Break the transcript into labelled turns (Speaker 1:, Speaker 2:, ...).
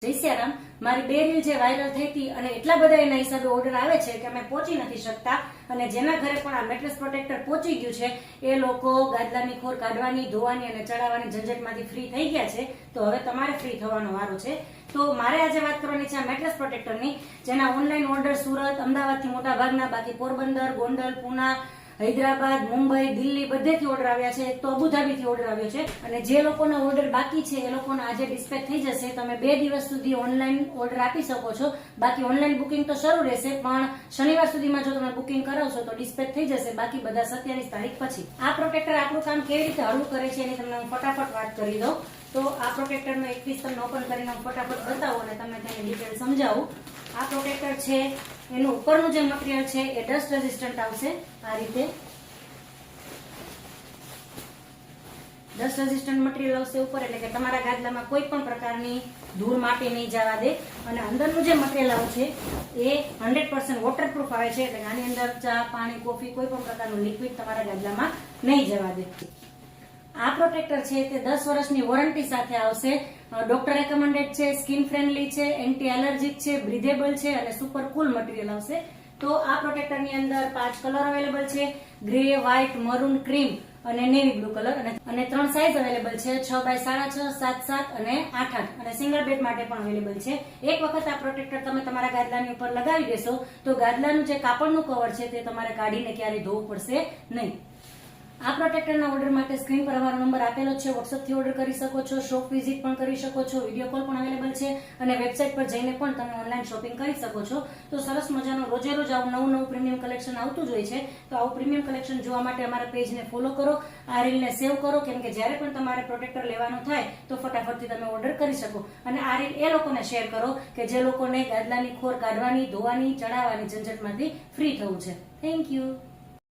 Speaker 1: જય સિયારામ. મારી 2 રીલ જે વાયરલ થઈ હતી અને એટલા બધા એના હિસાબે ઓર્ડર આવે છે કે અમે પહોંચી નથી શકતા, અને જેના ઘરે પણ આ મેટ્રેસ પ્રોટેક્ટર પહોંચી ગયું છે એ લોકો ગાદલાની ખોર કાઢવાની, ધોવાની અને ચડાવવાની ઝંઝટમાંથી ફ્રી થઈ ગયા છે. તો હવે તમારે ફ્રી થવાનો વારો છે. તો મારે આજે વાત કરવાની છે આ મેટ્રેસ પ્રોટેક્ટરની, જેના ઓનલાઈન ઓર્ડર સુરત, અમદાવાદથી મોટા ભાગના, બાકી પોરબંદર, ગોંડલ, પુના, હૈદરાબાદ, મુંબઈ, દિલ્હી બધેથી ઓર્ડર આવ્યા છે. એક તો અબુધાબીથી ઓર્ડર આવ્યો છે, અને જે લોકોના ઓર્ડર બાકી છે એ લોકોને આજે ડિસ્પેચ થઈ જશે. તમે 2 દિવસ સુધી ઓનલાઈન ઓર્ડર આપી શકો છો. બાકી ઓનલાઈન બુકિંગ તો શરૂ રહેશે, પણ શનિવાર સુધીમાં જો તમે બુકિંગ કરાવશો તો ડિસ્પેચ થઈ જશે. બાકી બધા 27 તારીખ પછી. આ પ્રોટેક્ટર આપણું કામ કેવી રીતે હળવું કરે છે એની તમને હું ફટાફટ વાત કરી દઉં. તો આ પ્રોટેક્ટરનો એક પીસ તમને ઓપન કરીને હું ફટાફટ બતાવું અને તમને તેની ડિટેલ સમજાવું. આ પ્રોટેક્ટર છે, એનું ઉપરનું જે મટીરિયલ છે એ ડસ્ટ રેઝિસ્ટન્ટ આવશે. આ રીતે ડસ્ટ રેઝિસ્ટન્ટ મટીરિયલ આવશે ઉપર, એટલે કે તમારા ગાદલામાં કોઈ પણ પ્રકારની ધૂળ માટી નહીં જવા દે. અને અંદરનું જે મટીરિયલ આવે છે એ 100% વોટરપ્રૂફ આવે છે, એટલે આની અંદર ચા, પાણી, કોફી કોઈ પણ પ્રકારનું લિક્વિડ તમારા ગાદલામાં નહીં જવા દે. આ પ્રોટેક્ટર છે તે 10 વર્ષની વોરંટી સાથે આવશે. ડોક્ટર રેકમેન્ડેડ છે, સ્કિન ફ્રેન્ડલી છે, એન્ટી એલર્જીક છે, બ્રીધેબલ છે અને સુપર કુલ મટીરિયલ આવશે. તો આ પ્રોટેક્ટરની અંદર 5 કલર અવેલેબલ છે: ગ્રે, વ્હાઇટ, મરૂન, ક્રીમ અને નેવી બ્લુ કલર. અને 3 સાઇઝ અવેલેબલ છે: 6x6, 7x7 અને 8x8. અને સિંગલ બેડ માટે પણ અવેલેબલ છે. એક વખત આ પ્રોટેક્ટર તમે તમારા ગાદલાની ઉપર લગાવી દેશો તો ગાદલાનું જે કાપડનું કવર છે તે તમારે કાઢીને ક્યારેય ધોવું પડશે નહીં. આ પ્રોટેક્ટરના ઓર્ડર માટે સ્ક્રીન પર અમારો નંબર આપેલો છે. વોટ્સઅપથી ઓર્ડર કરી શકો છો, શોપ વિઝિટ પણ કરી શકો છો, વિડીયો કોલ પણ અવેલેબલ છે, અને વેબસાઇટ પર જઈને પણ તમે ઓનલાઈન શોપિંગ કરી શકો છો. તો સરસ મજાનું રોજે રોજ આવું નવું પ્રીમિયમ કલેક્શન આવતું જ હોય છે. તો આવું પ્રીમિયમ કલેક્શન જોવા માટે અમારા પેજને ફોલો કરો, આ રીલને સેવ કરો, કેમ કે જ્યારે પણ તમારે પ્રોટેક્ટર લેવાનું થાય તો ફટાફટથી તમે ઓર્ડર કરી શકો. અને આ રીલ એ લોકોને શેર કરો કે જે લોકોને ગાદલાની ખોર કાઢવાની, ધોવાની, ચડાવવાની ઝંઝટમાંથી ફ્રી થવું છે. Thank you.